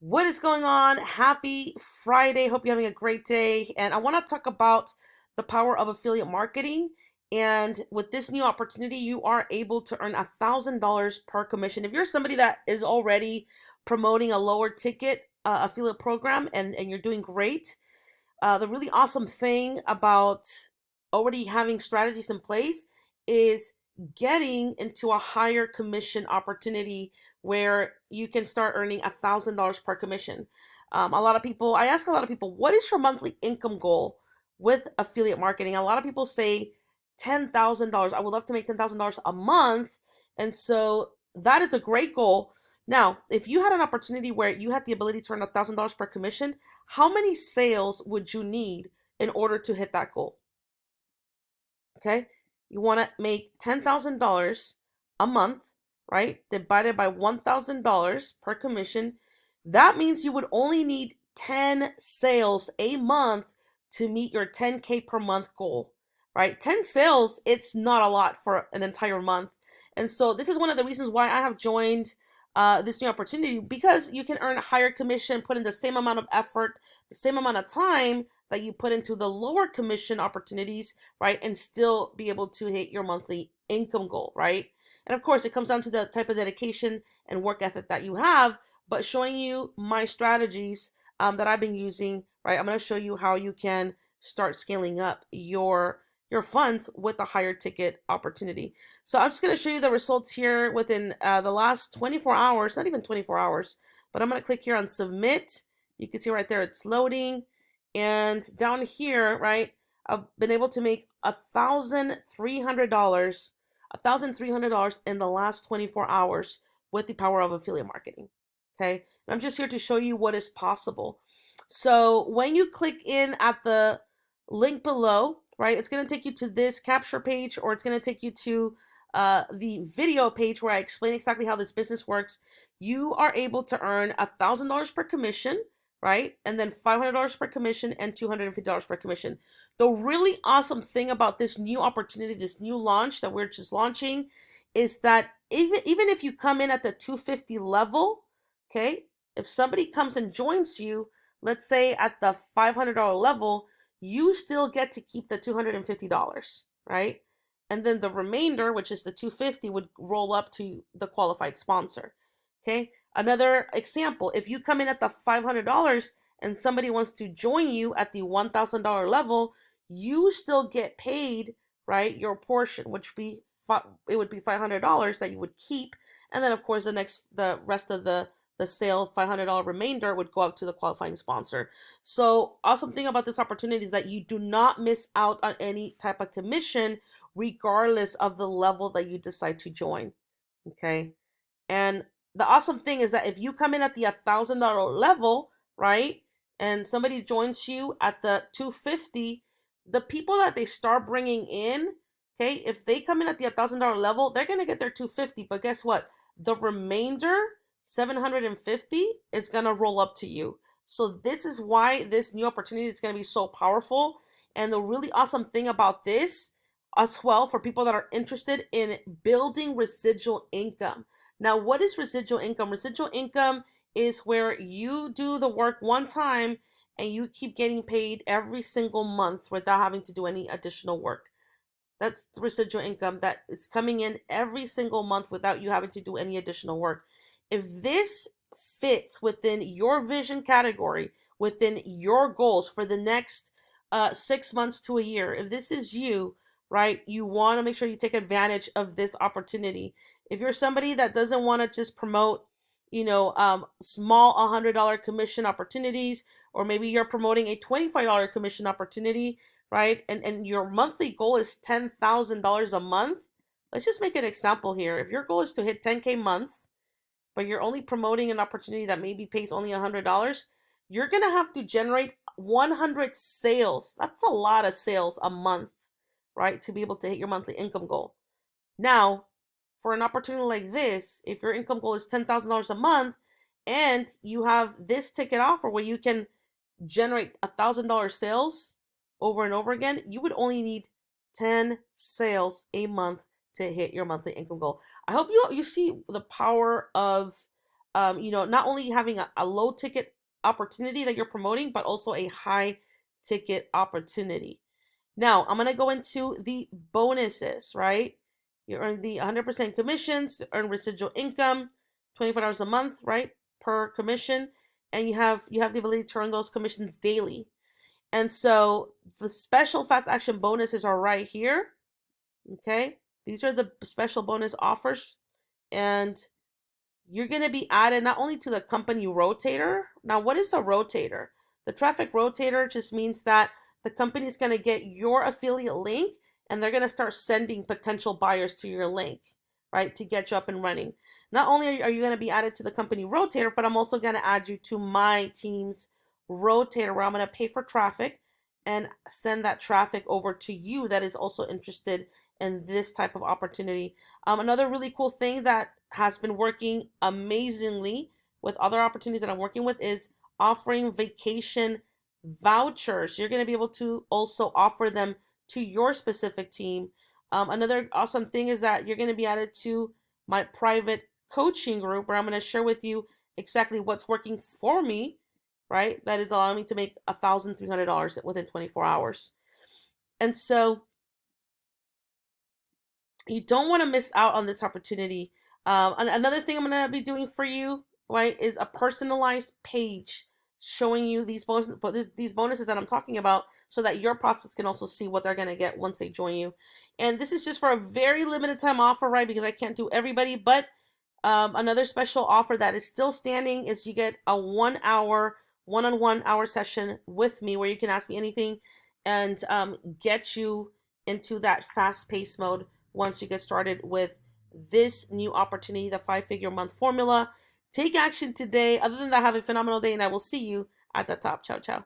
What is going on? Happy Friday. Hope you're having a great day. And I want to talk about the power of affiliate marketing. And with this new opportunity, you are able to earn $1,000 per commission. If you're somebody that is already promoting a lower ticket affiliate program and you're doing great, the really awesome thing about already having strategies in place is getting into a higher commission opportunity where you can start earning $1,000 per commission. I ask a lot of people, what is your monthly income goal with affiliate marketing? A lot of people say $10,000. I would love to make $10,000 a month. And so that is a great goal. Now, if you had an opportunity where you had the ability to earn $1,000 per commission, how many sales would you need in order to hit that goal? Okay. You want to make $10,000 a month, right? Divided by $1,000 per commission. That means you would only need 10 sales a month to meet your 10K per month goal, right? 10 sales, it's not a lot for an entire month. And so this is one of the reasons why I have joined this new opportunity, because you can earn a higher commission, put in the same amount of effort, the same amount of time that you put into the lower commission opportunities, right? And still be able to hit your monthly income goal, right? And of course, it comes down to the type of dedication and work ethic that you have, but showing you my strategies that I've been using, right? I'm going to show you how you can start scaling up your funds with a higher ticket opportunity. So I'm just going to show you the results here within the last 24 hours, not even 24 hours, but I'm going to click here on submit. You can see right there, it's loading. And down here, right, I've been able to make $1,300 in the last 24 hours with the power of affiliate marketing. Okay. And I'm just here to show you what is possible. So when you click in at the link below, right, it's going to take you to this capture page, or it's going to take you to the video page where I explain exactly how this business works. You are able to earn $1,000 per commission, right? And then $500 per commission and $250 per commission. The really awesome thing about this new opportunity, this new launch that we're just launching, is that even if you come in at the 250 level, okay, if somebody comes and joins you, let's say at the $500 level, you still get to keep the $250, right? And then the remainder, which is the 250, would roll up to the qualified sponsor. Okay. Another example, if you come in at the $500 and somebody wants to join you at the $1,000 level, you still get paid, right? Your portion, which be it would be $500 that you would keep, and then of course the rest of the sale $500 remainder would go out to the qualifying sponsor. So awesome thing about this opportunity is that you do not miss out on any type of commission, regardless of the level that you decide to join. Okay. And the awesome thing is that if you come in at the $1,000 level, right, and somebody joins you at the 250, the people that they start bringing in, okay, if they come in at the $1,000 level, they're gonna get their 250. But guess what? The remainder, 750, is gonna roll up to you. So this is why this new opportunity is gonna be so powerful. And the really awesome thing about this as well, for people that are interested in building residual income. Now, what is residual income? Residual income is where you do the work one time and you keep getting paid every single month without having to do any additional work. That's the residual income that is coming in every single month without you having to do any additional work. If this fits within your vision category, within your goals for the next 6 months to a year, if this is you, right, you want to make sure you take advantage of this opportunity. If you're somebody that doesn't want to just promote, small $100 commission opportunities, or maybe you're promoting a $25 commission opportunity, right? And your monthly goal is $10,000 a month. Let's just make an example here. If your goal is to hit 10K months, but you're only promoting an opportunity that maybe pays only $100, you're going to have to generate 100 sales. That's a lot of sales a month, right? To be able to hit your monthly income goal. Now, for an opportunity like this, if your income goal is $10,000 a month and you have this ticket offer where you can generate $1,000 sales over and over again, you would only need 10 sales a month to hit your monthly income goal. I hope you see the power of not only having a low ticket opportunity that you're promoting, but also a high ticket opportunity. Now, I'm going to go into the bonuses, right? You earn the 100% commissions, earn residual income, $24 a month, right? Per commission. And you have the ability to earn those commissions daily. And so the special fast action bonuses are right here. Okay. These are the special bonus offers. And you're going to be added not only to the company rotator. Now, what is a rotator? The traffic rotator just means that the company is going to get your affiliate link and they're going to start sending potential buyers to your link, right, to get you up and running. Not only are you going to be added to the company rotator, but I'm also going to add you to my team's rotator where I'm going to pay for traffic and send that traffic over to you that is also interested in this type of opportunity. Another really cool thing that has been working amazingly with other opportunities that I'm working with is offering vacation vouchers. You're going to be able to also offer them to your specific team. Another awesome thing is that you're going to be added to my private coaching group where I'm going to share with you exactly what's working for me, right? That is allowing me to make $1,300 within 24 hours. And so you don't want to miss out on this opportunity. Another thing I'm going to be doing for you, right, is a personalized page showing you these bonuses that I'm talking about so that your prospects can also see what they're going to get once they join you. And this is just for a very limited time offer, right, because I can't do everybody, but another special offer that is still standing is you get a 1 hour, one-on-one hour session with me where you can ask me anything and get you into that fast-paced mode once you get started with this new opportunity, the 5-figure month formula. Take action today. Other than that, have a phenomenal day, and I will see you at the top. Ciao, ciao.